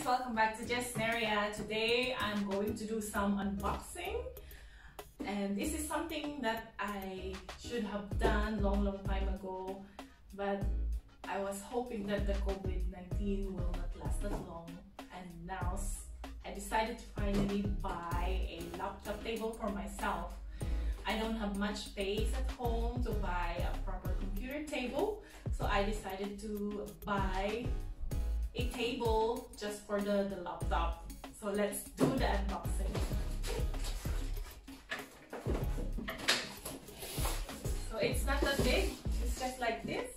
guys, welcome back to Just Neria. Today I'm going to do some unboxing, and this is something that I should have done long time ago, but I was hoping that the COVID-19 will not last that long, and now I decided to finally buy a laptop table for myself. I don't have much space at home to buy a proper computer table, so I decided to buy a table just for the laptop. So let's do the unboxing. So it's not that big, it's just like this.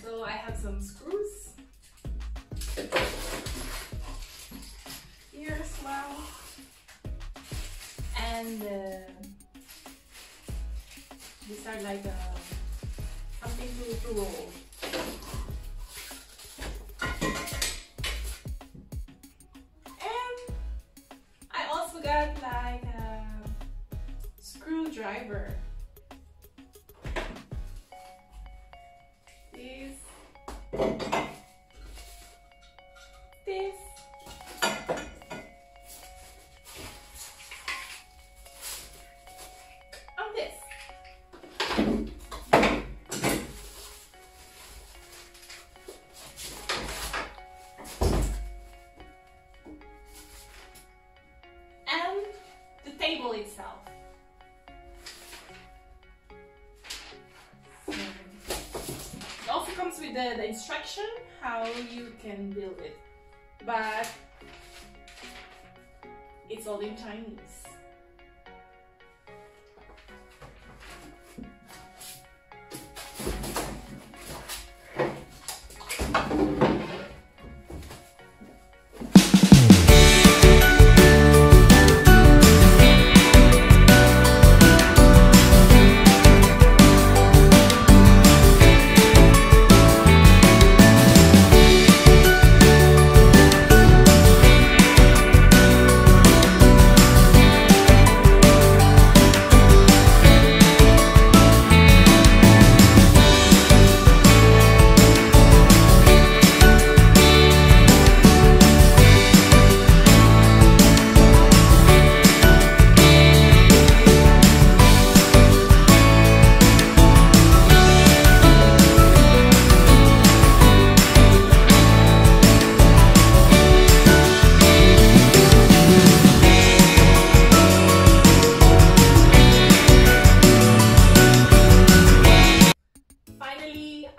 So I have some screws here as well, and these are like something to roll. And I also got like a screwdriver. This and this. And the table itself. It also comes with the instruction how you can build it, but it's all in Chinese.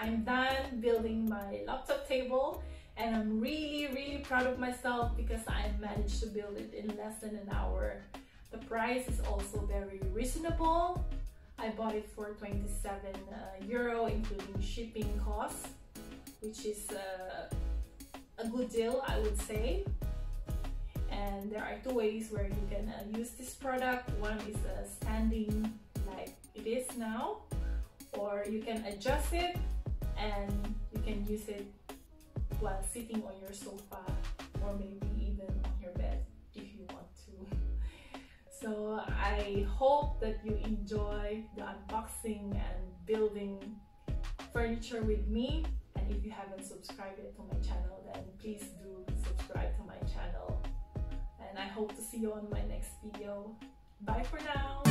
I'm done building my laptop table, and I'm really proud of myself because I managed to build it in less than an hour. The price is also very reasonable. I bought it for 27 euro including shipping costs, which is a good deal, I would say. And there are two ways where you can use this product. One is standing like it is now, or you can adjust it and you can use it while sitting on your sofa, or maybe even on your bed if you want to. So I hope that you enjoy the unboxing and building furniture with me, and if you haven't subscribed yet to my channel, then please do subscribe to my channel, and I hope to see you on my next video. Bye for now.